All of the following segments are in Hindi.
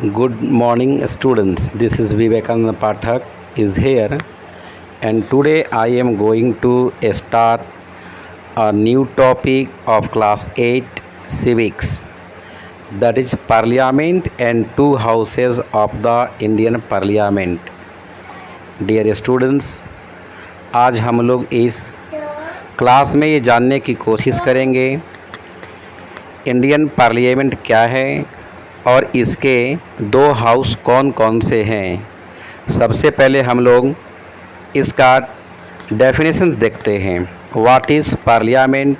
Good morning, students. This is Vivekananda Pathak is here, and today I am going to start a new topic of class 8 civics, that is Parliament and two houses of the Indian Parliament. Dear students, आज हम लोग इस क्लास में ये जानने की कोशिश करेंगे इंडियन पार्लियामेंट क्या है और इसके दो हाउस कौन कौन से हैं। सबसे पहले हम लोग इसका डेफिनेशंस देखते हैं। व्हाट इज़ पार्लियामेंट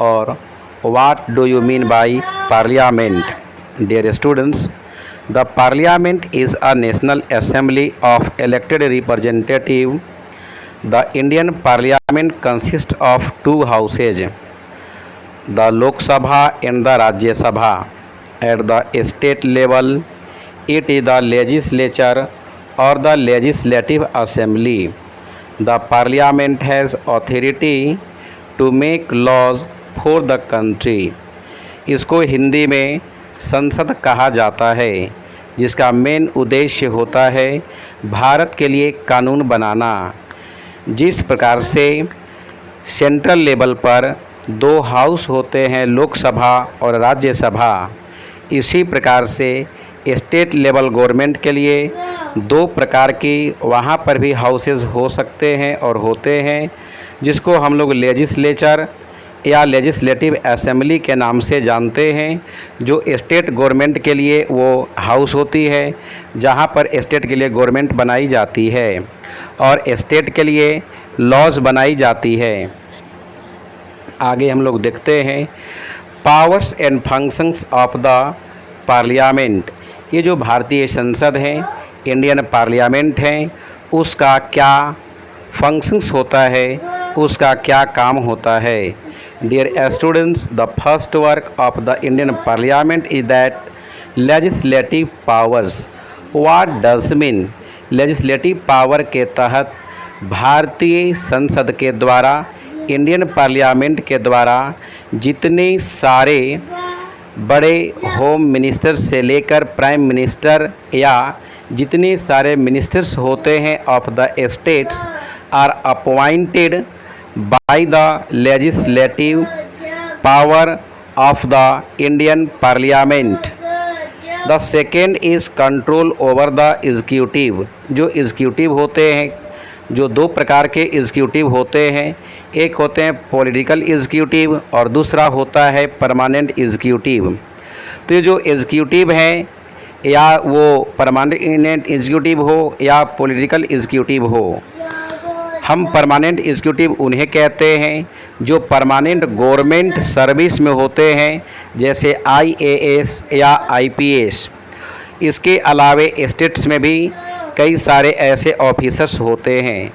और what do you mean by parliament. Dear students, the parliament is a national assembly of elected representative. The Indian parliament consist of two houses, the Lok Sabha and the राज्य सभा। At the state level, it is the legislature or the legislative assembly. The parliament has authority to make laws for the country. इसको हिंदी में संसद कहा जाता है, जिसका मेन उद्देश्य होता है भारत के लिए कानून बनाना। जिस प्रकार से सेंट्रल लेवल पर दो हाउस होते हैं, लोकसभा और राज्यसभा, इसी प्रकार से स्टेट लेवल गवर्नमेंट के लिए दो प्रकार की वहाँ पर भी हाउसेस हो सकते हैं और होते हैं, जिसको हम लोग लेजिस्लेचर या लेजिस्लेटिव असेंबली के नाम से जानते हैं। जो स्टेट गवर्नमेंट के लिए वो हाउस होती है, जहाँ पर स्टेट के लिए गवर्नमेंट बनाई जाती है और स्टेट के लिए लॉज बनाई जाती है। आगे हम लोग देखते हैं powers and functions of the parliament. ये जो भारतीय संसद है, इंडियन पार्लियामेंट है, उसका क्या फंक्शंस होता है, उसका क्या काम होता है। Dear students, the first work of the Indian parliament is that legislative powers. What does mean. Legislative power के तहत भारतीय संसद के द्वारा, इंडियन पार्लियामेंट के द्वारा जितने सारे बड़े होम मिनिस्टर से लेकर प्राइम मिनिस्टर या जितने सारे मिनिस्टर्स होते हैं of the states are appointed by the legislative power of the Indian parliament. The second is control over the executive. जो एग्जीक्यूटिव होते हैं, जो दो प्रकार के एग्जीक्यूटिव होते हैं, एक होते हैं पॉलिटिकल एग्जीक्यूटिव और दूसरा होता है परमानेंट एग्जीक्यूटिव। तो ये जो एग्जीक्यूटिव है, या वो परमानेंट एग्जीक्यूटिव हो या पॉलिटिकल एग्जीक्यूटिव हो, हम परमानेंट एग्जीक्यूटिव उन्हें कहते हैं जो परमानेंट गवर्नमेंट सर्विस में होते हैं, जैसे IAS या IPS। इसके अलावे स्टेट्स में भी कई सारे ऐसे ऑफिसर्स होते हैं।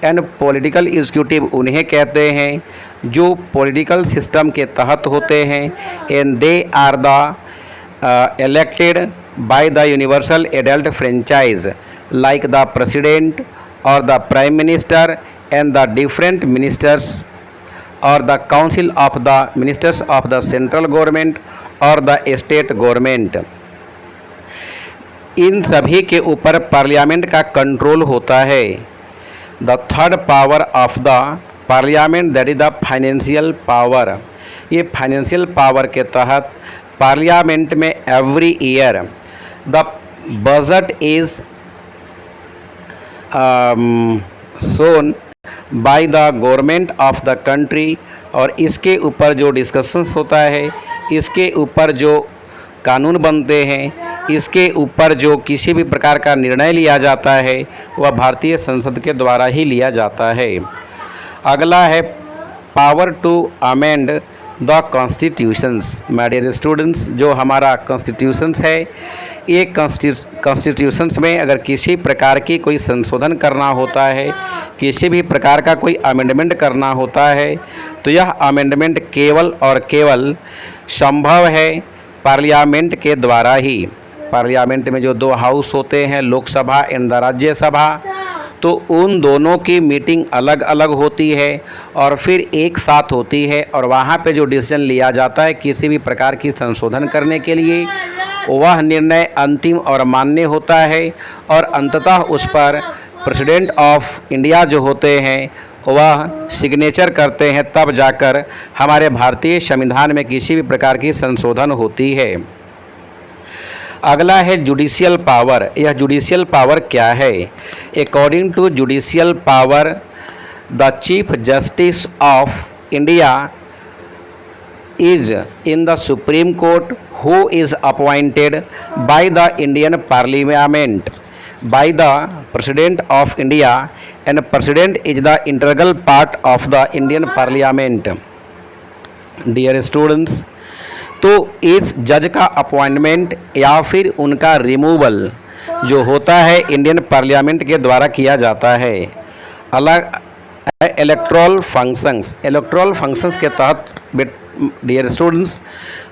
एंड पॉलिटिकल एग्जीक्यूटिव उन्हें कहते हैं जो पॉलिटिकल सिस्टम के तहत होते हैं, and they are the elected by the universal adult franchise like the president और the prime minister and the different ministers और the council of the ministers of the central government और द स्टेट गवर्नमेंट। इन सभी के ऊपर पार्लियामेंट का कंट्रोल होता है। The third power of the parliament that is the financial power. ये फाइनेंशियल पावर के तहत पार्लियामेंट में every year the budget is shown by the government of the country. और इसके ऊपर जो डिस्कशंस होता है, इसके ऊपर जो कानून बनते हैं, इसके ऊपर जो किसी भी प्रकार का निर्णय लिया जाता है, वह भारतीय संसद के द्वारा ही लिया जाता है। अगला है power to amend the constitutions. My dear students, जो हमारा कॉन्स्टिट्यूशंस है, ये कॉन्स्टिट्यूशंस में अगर किसी प्रकार की कोई संशोधन करना होता है, किसी भी प्रकार का कोई अमेंडमेंट करना होता है, तो यह अमेंडमेंट केवल और केवल संभव है पार्लियामेंट के द्वारा ही। पार्लियामेंट में जो दो हाउस होते हैं, लोकसभा एंड द राज्यसभा, तो उन दोनों की मीटिंग अलग अलग होती है और फिर एक साथ होती है, और वहाँ पे जो डिसीजन लिया जाता है किसी भी प्रकार की संशोधन करने के लिए, वह निर्णय अंतिम और मान्य होता है और अंततः उस पर प्रेसिडेंट ऑफ इंडिया जो होते हैं वह सिग्नेचर करते हैं, तब जाकर हमारे भारतीय संविधान में किसी भी प्रकार की संशोधन होती है। अगला है जुडिशियल पावर। यह जुडिशियल पावर क्या है? According to judicial power, the chief justice of India is in the Supreme Court, who is appointed by the Indian Parliament by the President of India, and President is the integral part of the Indian Parliament. Dear students, तो इस जज का अपॉइंटमेंट या फिर उनका रिमूवल जो होता है इंडियन पार्लियामेंट के द्वारा किया जाता है। अलग इलेक्टोरल फंक्शंस के तहत डियर स्टूडेंट्स,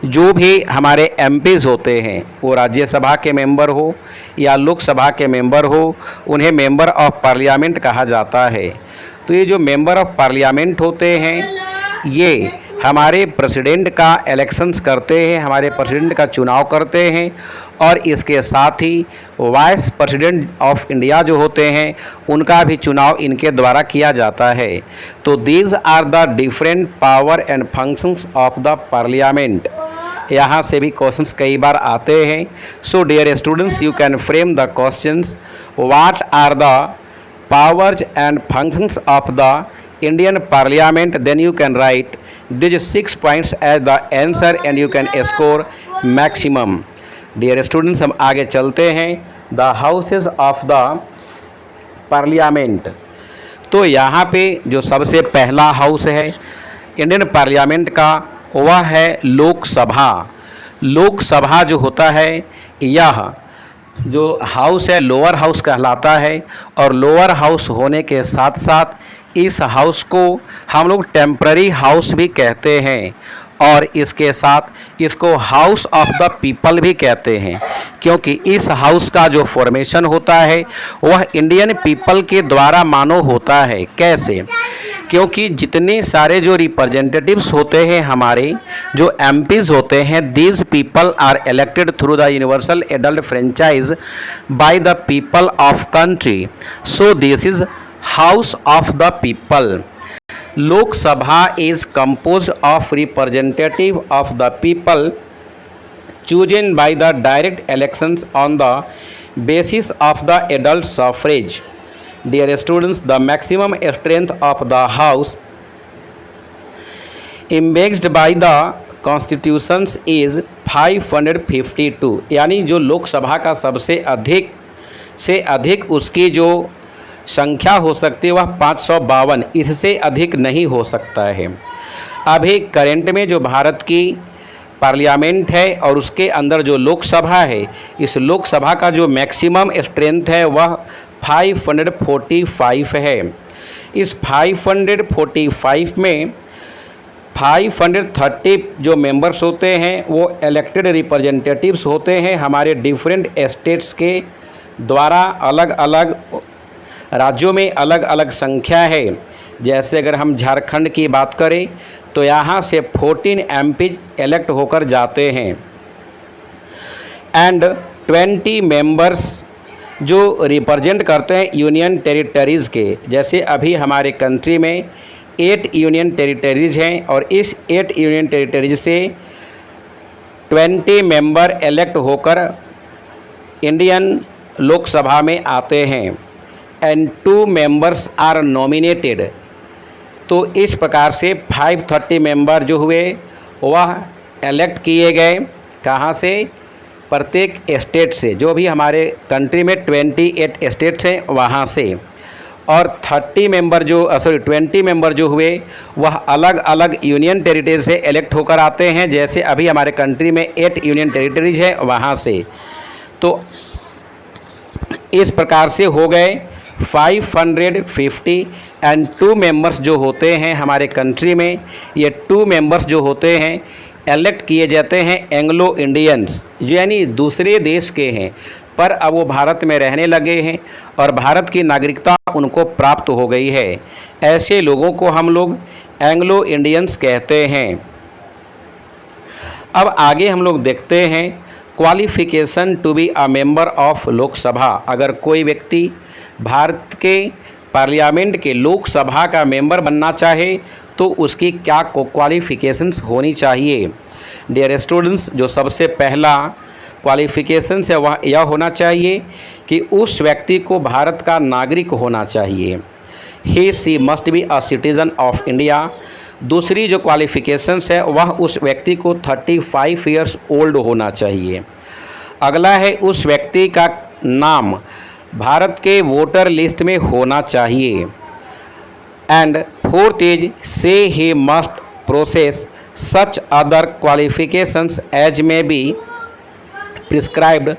जो भी हमारे एमपीज़ होते हैं वो राज्यसभा के मेंबर हो या लोकसभा के मेंबर हो, उन्हें मेंबर ऑफ पार्लियामेंट कहा जाता है। तो ये जो मेंबर ऑफ पार्लियामेंट होते हैं ये हमारे प्रेसिडेंट का इलेक्शंस करते हैं, हमारे प्रेसिडेंट का चुनाव करते हैं और इसके साथ ही वाइस प्रेसिडेंट ऑफ इंडिया जो होते हैं उनका भी चुनाव इनके द्वारा किया जाता है। तो these are the different power and functions of the parliament. यहाँ से भी क्वेश्चंस कई बार आते हैं। So dear students, you can frame the questions, what are the powers and functions of the Indian Parliament, then you can write these 6 points as the answer and you can score maximum. Dear students, हम आगे चलते हैं। The houses of the Parliament, तो यहाँ पे जो सबसे पहला हाउस है इंडियन पार्लियामेंट का वह है लोकसभा। लोकसभा जो होता है यह जो हाउस है लोअर हाउस कहलाता है और लोअर हाउस होने के साथ साथ इस हाउस को हम लोग टेम्पररी हाउस भी कहते हैं और इसके साथ इसको हाउस ऑफ द पीपल भी कहते हैं, क्योंकि इस हाउस का जो फॉर्मेशन होता है वह इंडियन पीपल के द्वारा मानो होता है। कैसे? क्योंकि जितने सारे जो रिप्रेजेंटेटिव्स होते हैं हमारे जो एमपीज होते हैं, these people are elected through the universal adult franchise by the people of country, so this is house of the people. Lok Sabha is composed of representative of the people chosen by the direct elections on the basis of the adult suffrage. Dear students, the maximum strength of the house imposed by the constitutions is 552, यानी जो लोकसभा का सबसे अधिक से अधिक उसकी जो संख्या हो सकती है वह 552, इससे अधिक नहीं हो सकता है। अभी करंट में जो भारत की पार्लियामेंट है और उसके अंदर जो लोकसभा है, इस लोकसभा का जो मैक्सिमम स्ट्रेंथ है वह 545 है। इस 545 में 530 जो मेंबर्स होते हैं वो इलेक्टेड रिप्रेजेंटेटिव्स होते हैं हमारे डिफरेंट स्टेट्स के द्वारा। अलग अलग राज्यों में अलग अलग संख्या है। जैसे अगर हम झारखंड की बात करें तो यहाँ से 14 एमपी इलेक्ट होकर जाते हैं एंड 20 मेंबर्स जो रिप्रेजेंट करते हैं यूनियन टेरिटरीज़ के। जैसे अभी हमारे कंट्री में 8 यूनियन टेरिटरीज़ हैं और इस 8 यूनियन टेरिटरीज से 20 मेंबर इलेक्ट होकर इंडियन लोकसभा में आते हैं एंड 2 मेंबर्स आर नॉमिनेटेड। तो इस प्रकार से 530 मेंबर जो हुए वह इलेक्ट किए गए कहाँ से? प्रत्येक स्टेट से, जो भी हमारे कंट्री में 28 स्टेट्स हैं वहाँ से। और 20 मेंबर जो हुए वह अलग अलग यूनियन टेरिटरी से इलेक्ट होकर आते हैं। जैसे अभी हमारे कंट्री में 8 यूनियन टेरिटरीज है वहाँ से। तो इस प्रकार से हो गए 550 एंड 2 मेंबर्स जो होते हैं हमारे कंट्री में, ये 2 मेंबर्स जो होते हैं इलेक्ट किए जाते हैं एंग्लो इंडियंस, जो यानी दूसरे देश के हैं पर अब वो भारत में रहने लगे हैं और भारत की नागरिकता उनको प्राप्त हो गई है। ऐसे लोगों को हम लोग एंग्लो इंडियंस कहते हैं। अब आगे हम लोग देखते हैं qualification to be a member of Lok Sabha. अगर कोई व्यक्ति भारत के पार्लियामेंट के लोकसभा का मेंबर बनना चाहे तो उसकी क्या क्वालिफिकेशंस होनी चाहिए। डियर स्टूडेंट्स, जो सबसे पहला क्वालिफिकेशंस है वह यह होना चाहिए कि उस व्यक्ति को भारत का नागरिक होना चाहिए। He she must be a citizen of India. दूसरी जो क्वालिफिकेशंस है वह उस व्यक्ति को 35 ईयर्स ओल्ड होना चाहिए। अगला है उस व्यक्ति का नाम भारत के वोटर लिस्ट में होना चाहिए। And fourth is she he must process such other qualifications as may be prescribed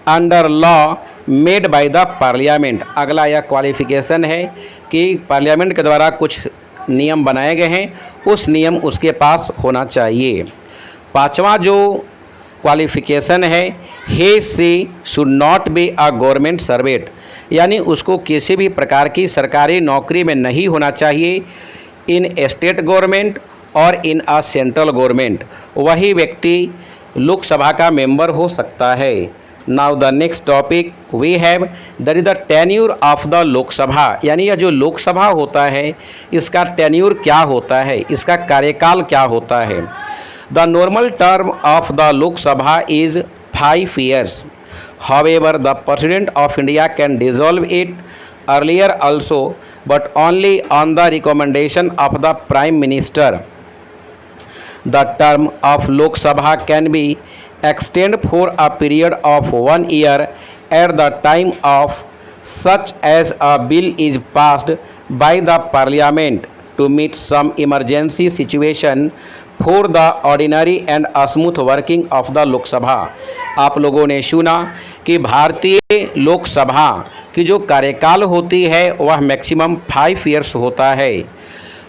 under law made by the parliament. अगला यह क्वालिफिकेशन है कि पार्लियामेंट के द्वारा कुछ नियम बनाए गए हैं, उस नियम उसके पास होना चाहिए। पांचवा जो क्वालिफिकेशन है, he she should not be a government servant, यानी उसको किसी भी प्रकार की सरकारी नौकरी में नहीं होना चाहिए। इन स्टेट गवर्नमेंट और इन अ सेंट्रल गवर्नमेंट वही व्यक्ति लोकसभा का मेंबर हो सकता है। Now the next topic we have that is the tenure of the Lok Sabha, यानी यह जो लोकसभा होता है इसका टेन्यूर क्या होता है, इसका कार्यकाल क्या होता है। The normal term of the Lok Sabha is 5 years. However, the President of India can dissolve it earlier also, but only on the recommendation of the Prime Minister. The term of Lok Sabha can be extended for a period of 1 year at the time of such as a bill is passed by the Parliament to meet some emergency situation for the ordinary and smooth working of the Lok Sabha. आप लोगों ने सुना कि भारतीय लोकसभा की जो कार्यकाल होती है वह मैक्सिमम 5 years होता है,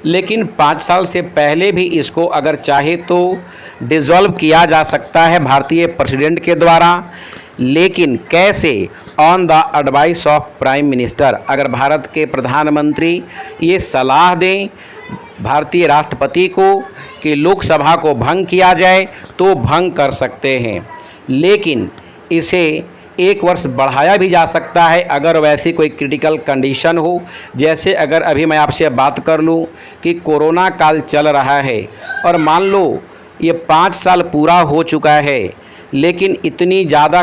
लेकिन 5 साल से पहले भी इसको अगर चाहे तो डिसॉल्व किया जा सकता है भारतीय प्रेसिडेंट के द्वारा। लेकिन कैसे? On the advice of prime minister. अगर भारत के प्रधानमंत्री ये सलाह दें भारतीय राष्ट्रपति को कि लोकसभा को भंग किया जाए तो भंग कर सकते हैं, लेकिन इसे 1 वर्ष बढ़ाया भी जा सकता है अगर वैसी कोई क्रिटिकल कंडीशन हो। जैसे अगर अभी मैं आपसे बात कर लूँ कि कोरोना काल चल रहा है और मान लो ये 5 साल पूरा हो चुका है, लेकिन इतनी ज़्यादा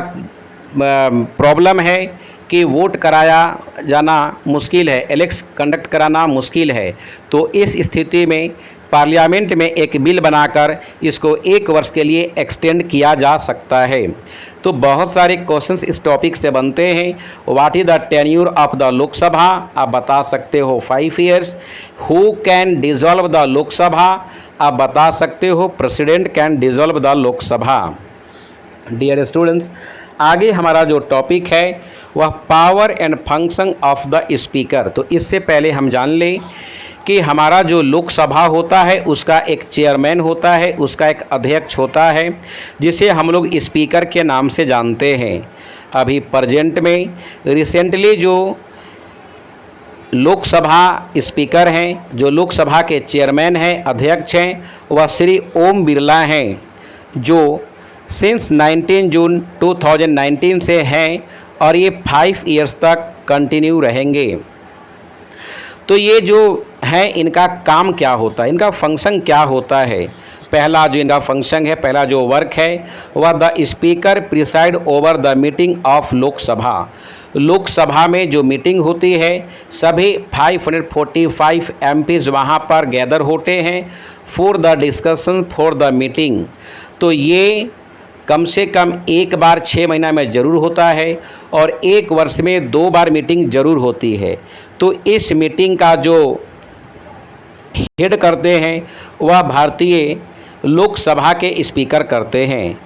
प्रॉब्लम है कि वोट कराया जाना मुश्किल है, इलेक्शन कंडक्ट कराना मुश्किल है, तो इस स्थिति में पार्लियामेंट में एक बिल बनाकर इसको 1 वर्ष के लिए एक्सटेंड किया जा सकता है। तो बहुत सारे क्वेश्चंस इस टॉपिक से बनते हैं। What is the tenure of the Lok Sabha, आप बता सकते हो 5 years। Who can dissolve the Lok Sabha, आप बता सकते हो president can dissolve the Lok Sabha. Dear students, आगे हमारा जो टॉपिक है वह power and function of the speaker. तो इससे पहले हम जान लें कि हमारा जो लोकसभा होता है उसका एक चेयरमैन होता है, उसका एक अध्यक्ष होता है जिसे हम लोग स्पीकर के नाम से जानते हैं। अभी प्रेजेंट में रिसेंटली जो लोकसभा स्पीकर हैं, जो लोकसभा के चेयरमैन हैं, अध्यक्ष हैं, वह श्री ओम बिरला हैं, जो सिंस 19 जून 2019 से हैं और ये 5 years तक कंटिन्यू रहेंगे। तो ये जो है इनका काम क्या होता है, इनका फंक्शन क्या होता है। पहला जो इनका फंक्शन है, पहला जो वर्क है वह the speaker preside over the meeting of Lok Sabha. Lok Sabha में जो मीटिंग होती है सभी 545 MPs वहाँ पर गैदर होते हैं for the discussion for the meeting. तो ये कम से कम 1 बार 6 महीना में ज़रूर होता है और 1 वर्ष में 2 बार मीटिंग ज़रूर होती है। तो इस मीटिंग का जो हेड करते हैं वह भारतीय लोकसभा के स्पीकर करते हैं।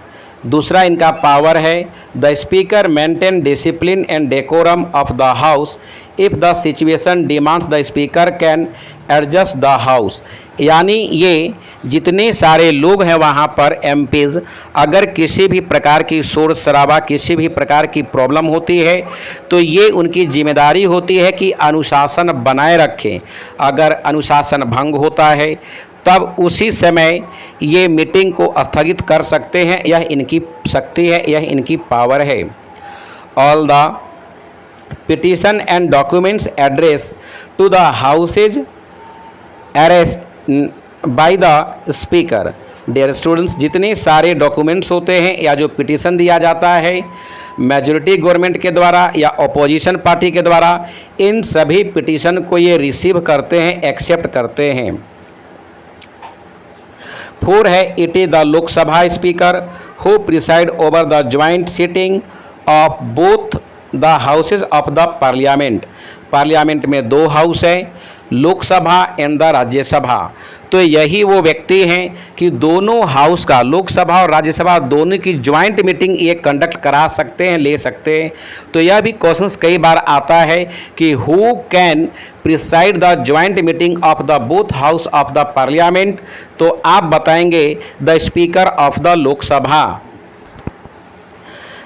दूसरा इनका पावर है the speaker maintain discipline and decorum of the house if the situation demands the speaker can adjust the house. यानी ये जितने सारे लोग हैं वहाँ पर MPs, अगर किसी भी प्रकार की शोर शराबा, किसी भी प्रकार की प्रॉब्लम होती है तो ये उनकी जिम्मेदारी होती है कि अनुशासन बनाए रखें। अगर अनुशासन भंग होता है तब उसी समय ये मीटिंग को स्थगित कर सकते हैं। यह इनकी शक्ति है, यह इनकी पावर है। All the petition and documents address to the houses arrest by the speaker. Dear students, जितने सारे डॉक्यूमेंट्स होते हैं या जो पिटीशन दिया जाता है मेजॉरिटी गवर्नमेंट के द्वारा या अपोजिशन पार्टी के द्वारा, इन सभी पिटीशन को ये रिसीव करते हैं, एक्सेप्ट करते हैं। 4 है, it is the Lok Sabha speaker who preside over the joint sitting of both the houses of the parliament. Parliament में 2 हाउस है, लोकसभा एंड द राज्यसभा। तो यही वो व्यक्ति हैं कि दोनों हाउस का, लोकसभा और राज्यसभा दोनों की ज्वाइंट मीटिंग ये कंडक्ट करा सकते हैं, ले सकते हैं। तो यह भी क्वेश्चंस कई बार आता है कि who can preside the joint meeting of the both house of the parliament. तो आप बताएंगे the speaker of the Lok Sabha.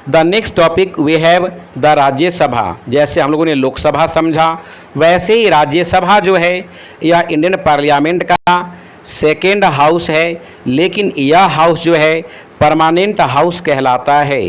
The next topic we have the Rajya Sabha. जैसे हम लोगों ने लोकसभा समझा, वैसे ही राज्यसभा जो है यह इंडियन पार्लियामेंट का सेकेंड हाउस है, लेकिन यह हाउस जो है परमानेंट हाउस कहलाता है।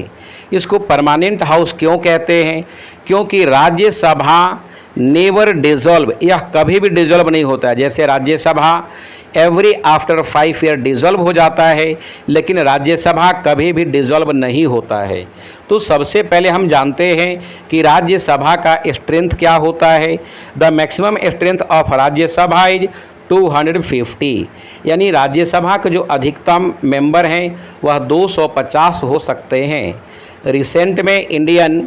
इसको परमानेंट हाउस क्यों कहते हैं? क्योंकि राज्यसभा नेवर डिसॉल्व, यह कभी भी डिसॉल्व नहीं होता है। जैसे Rajya Sabha every after 5 year dissolve हो जाता है, लेकिन राज्यसभा कभी भी डिसॉल्व नहीं होता है। तो सबसे पहले हम जानते हैं कि राज्यसभा का स्ट्रेंथ क्या होता है। The maximum strength of Rajya Sabha is 250, यानी राज्यसभा के जो अधिकतम मेंबर हैं वह 250 हो सकते हैं। रिसेंट में इंडियन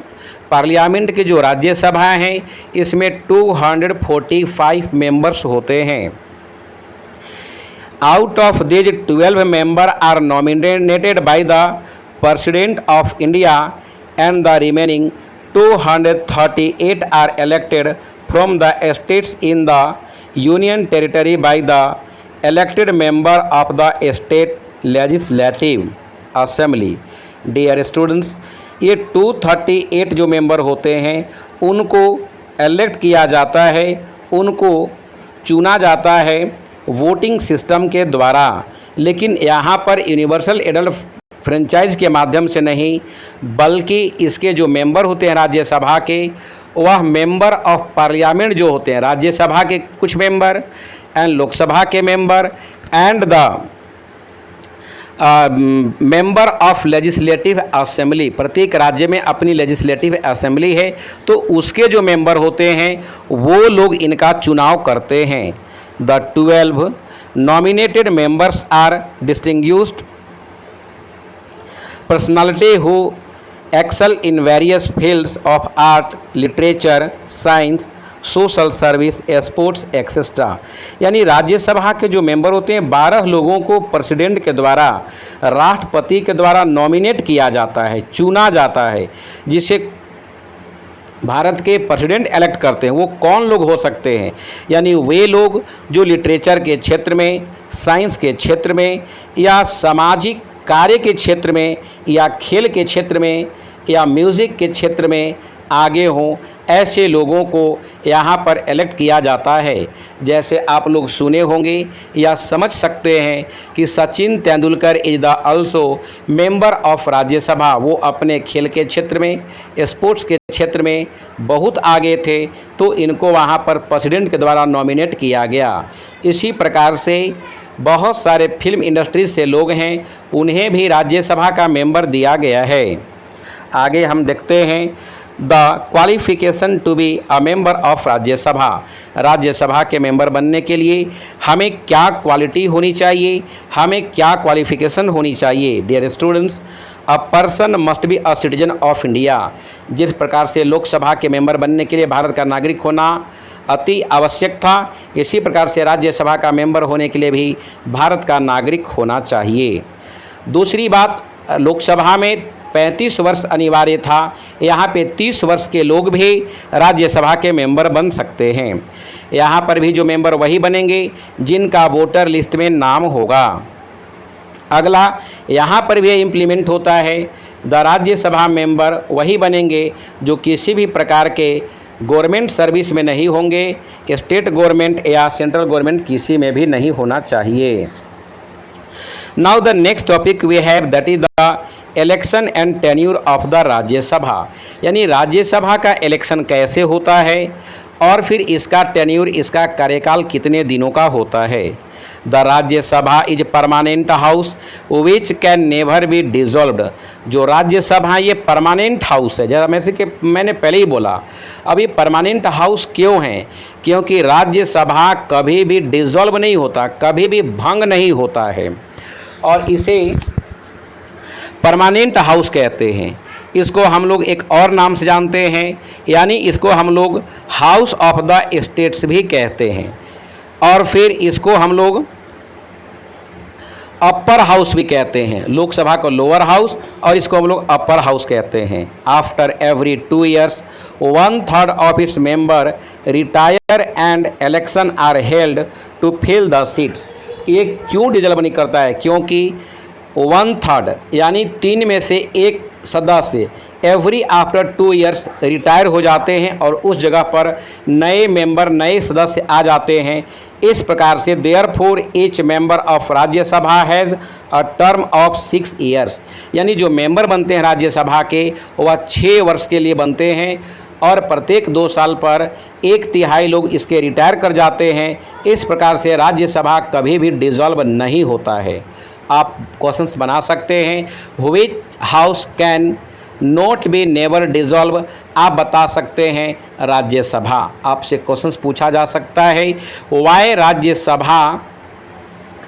पार्लियामेंट की जो राज्यसभा हैं इसमें 245 मेंबर्स होते हैं। Out of these 12 members are nominated by the President of India and the remaining 238 are elected from the states in the Union Territory by the elected member of the State Legislative Assembly। Dear students, ये 238 जो मेंबर होते हैं उनको इलेक्ट किया जाता है, उनको चुना जाता है वोटिंग सिस्टम के द्वारा। लेकिन यहाँ पर यूनिवर्सल एडल्ट फ्रेंचाइज के माध्यम से नहीं, बल्कि इसके जो मेंबर होते हैं राज्यसभा के, वह मेंबर ऑफ पार्लियामेंट जो होते हैं, राज्यसभा के कुछ मेंबर एंड लोकसभा के member and the member of legislative assembly. प्रत्येक राज्य में अपनी लेजिस्लेटिव असेंबली है, तो उसके जो मेंबर होते हैं वो लोग इनका चुनाव करते हैं। The 12 nominated members are distinguished personality who excel in various fields of art, literature, science, social service, sports etcetera. यानी राज्यसभा के जो मेंबर होते हैं 12 लोगों को प्रेसिडेंट के द्वारा, राष्ट्रपति के द्वारा नॉमिनेट किया जाता है, चुना जाता है, जिसे भारत के प्रेसिडेंट इलेक्ट करते हैं। वो कौन लोग हो सकते हैं? यानी वे लोग जो लिटरेचर के क्षेत्र में, साइंस के क्षेत्र में, या सामाजिक कार्य के क्षेत्र में, या खेल के क्षेत्र में, या म्यूज़िक के क्षेत्र में आगे हों, ऐसे लोगों को यहाँ पर इलेक्ट किया जाता है। जैसे आप लोग सुने होंगे या समझ सकते हैं कि Sachin Tendulkar is the also member of Rajya Sabha. वो अपने खेल के क्षेत्र में, स्पोर्ट्स के क्षेत्र में बहुत आगे थे, तो इनको वहाँ पर प्रेसिडेंट के द्वारा नॉमिनेट किया गया। इसी प्रकार से बहुत सारे फिल्म इंडस्ट्रीज से लोग हैं, उन्हें भी राज्यसभा का मेंबर दिया गया है। आगे हम देखते हैं the qualification to be a member of Rajya Sabha. Rajya Sabha के मेंबर बनने के लिए हमें क्या क्वालिटी होनी चाहिए, हमें क्या क्वालिफिकेशन होनी चाहिए? Dear students, a person must be a citizen of India. जिस प्रकार से लोकसभा के मेंबर बनने के लिए भारत का नागरिक होना अति आवश्यक था, इसी प्रकार से राज्यसभा का मेंबर होने के लिए भी भारत का नागरिक होना चाहिए। दूसरी बात, लोकसभा में 35 वर्ष अनिवार्य था, यहाँ पे 30 वर्ष के लोग भी राज्यसभा के मेंबर बन सकते हैं। यहाँ पर भी जो मेंबर वही बनेंगे जिनका वोटर लिस्ट में नाम होगा। अगला, यहाँ पर भी इम्प्लीमेंट होता है, द राज्यसभा मेंबर वही बनेंगे जो किसी भी प्रकार के गवर्नमेंट सर्विस में नहीं होंगे, स्टेट गवर्नमेंट या सेंट्रल गवर्नमेंट किसी में भी नहीं होना चाहिए। Now the next topic we have that is the election and tenure of the Rajya Sabha, यानी राज्यसभा का इलेक्शन कैसे होता है और फिर इसका टेन्यूर, इसका कार्यकाल कितने दिनों का होता है। The Rajya Sabha is permanent house which can never be dissolved. जो राज्यसभा ये परमानेंट हाउस है, जैसा मैंने पहले ही बोला, अभी परमानेंट हाउस क्यों है, क्योंकि राज्यसभा कभी भी डिसॉल्व नहीं होता, कभी भी भंग नहीं होता है और इसे परमानेंट हाउस कहते हैं। इसको हम लोग एक और नाम से जानते हैं, यानी इसको हम लोग हाउस ऑफ द स्टेट्स भी कहते हैं और फिर इसको हम लोग अपर हाउस भी कहते हैं। लोकसभा को लोअर हाउस और इसको हम लोग अपर हाउस कहते हैं। After every 2 years 1/3 of its member retire and election are held to fill the seats. ये क्यों डिसॉल्व नहीं करता है, क्योंकि 1/3 यानी 3 में से 1 सदस्य एवरी आफ्टर 2 years रिटायर हो जाते हैं और उस जगह पर नए मेंबर, नए सदस्य आ जाते हैं। इस प्रकार से therefore each member of Rajya Sabha has a term of 6 years, यानी जो मेंबर बनते हैं राज्यसभा के वह 6 वर्ष के लिए बनते हैं और प्रत्येक 2 साल पर 1/3 लोग इसके रिटायर कर जाते हैं। इस प्रकार से राज्यसभा कभी भी डिसॉल्व नहीं होता है। आप क्वेश्चंस बना सकते हैं। Which house can not be never dissolve, आप बता सकते हैं राज्यसभा। आपसे क्वेश्चंस पूछा जा सकता है वाई राज्यसभा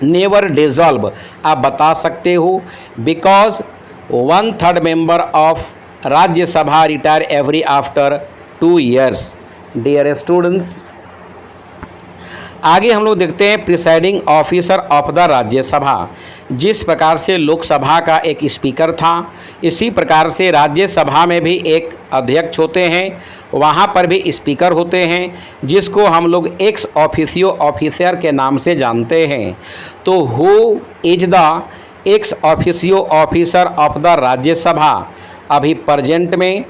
नेवर डिसॉल्व, आप बता सकते हो because 1/3 member of Rajya Sabha retire every after 2 years। Dear students, आगे हम लोग देखते हैं presiding officer of the Rajya Sabha. जिस प्रकार से लोकसभा का एक स्पीकर था, इसी प्रकार से राज्यसभा में भी एक अध्यक्ष होते हैं, वहाँ पर भी स्पीकर होते हैं, जिसको हम लोग एक्स ऑफिसियो ऑफिसर के नाम से जानते हैं। तो who is the ex officio officer of the Rajya Sabha? अभी प्रेजेंट में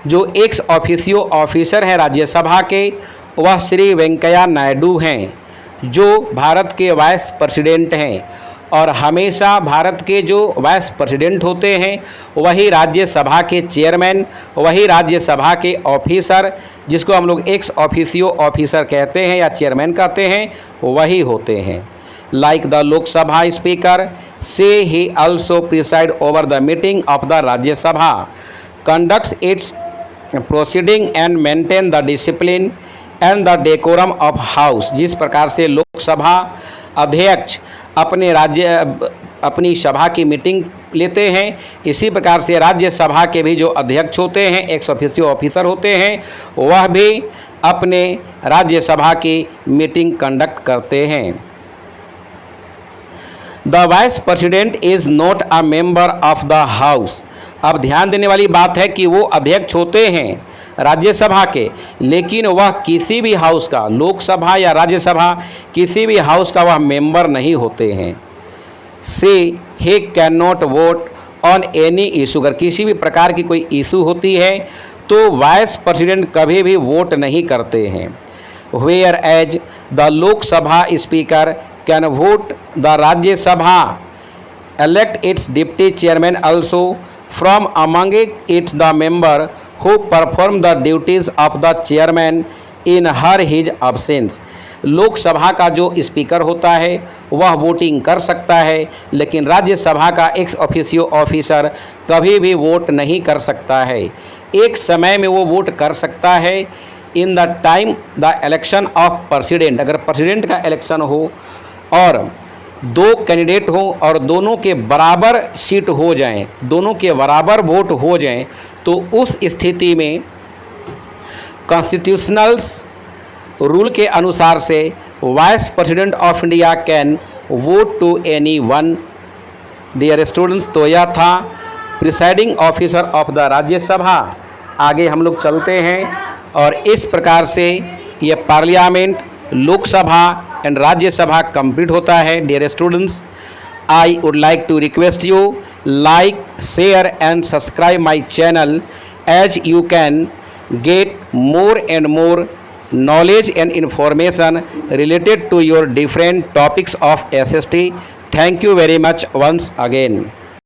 जो एक्स ऑफिसियो ऑफिसर हैं राज्यसभा के, वह श्री वेंकैया नायडू हैं, जो भारत के वाइस प्रेसिडेंट हैं और हमेशा भारत के जो वाइस प्रेसिडेंट होते हैं वही राज्यसभा के चेयरमैन, वही राज्यसभा के ऑफिसर, जिसको हम लोग एक्स ऑफिसियो ऑफिसर कहते हैं या चेयरमैन कहते हैं, वही होते हैं। लाइक द लोकसभा स्पीकर से ही also preside over the meeting of the Rajya Sabha, conducts its proceeding and maintain the discipline and the decorum of house। जिस प्रकार से लोकसभा अध्यक्ष अपनी सभा की मीटिंग लेते हैं, इसी प्रकार से राज्यसभा के भी जो अध्यक्ष होते हैं, एक्स ऑफिसियो ऑफिसर होते हैं, वह भी अपने राज्यसभा की मीटिंग कंडक्ट करते हैं। The vice president is not a member of the house. अब ध्यान देने वाली बात है कि वो अध्यक्ष होते हैं राज्यसभा के, लेकिन वह किसी भी हाउस का, लोकसभा या राज्यसभा, किसी भी हाउस का वह मेंबर नहीं होते हैं। से he can not vote on any issue. अगर किसी भी प्रकार की कोई इशू होती है तो वाइस प्रेसिडेंट कभी भी वोट नहीं करते हैं। Whereas the Lok Sabha speaker can vote, the Rajya Sabha elect its deputy chairman also from among its the member who perform the duties of the chairman in her his absence। Lok Sabha का जो स्पीकर होता है वह वोटिंग कर सकता है, लेकिन राज्यसभा का एक्स ऑफिसियो ऑफिसर कभी भी वोट नहीं कर सकता है। एक समय में वो वोट कर सकता है in the time the election of president. अगर प्रेसिडेंट का इलेक्शन हो और 2 कैंडिडेट हों और दोनों के बराबर सीट हो जाएं, दोनों के बराबर वोट हो जाएं, तो उस स्थिति में कॉन्स्टिट्यूशनल्स रूल के अनुसार से vice president of India can vote to any one. Dear students, तो यह था presiding officer of the Rajya Sabha. आगे हम लोग चलते हैं और इस प्रकार से ये parliament, Lok Sabha and Rajya Sabha complete होता है। Dear students, I would like to request you like, share and subscribe my channel as you can get more and more knowledge and information related to your different topics of SST. Thank you very much once again.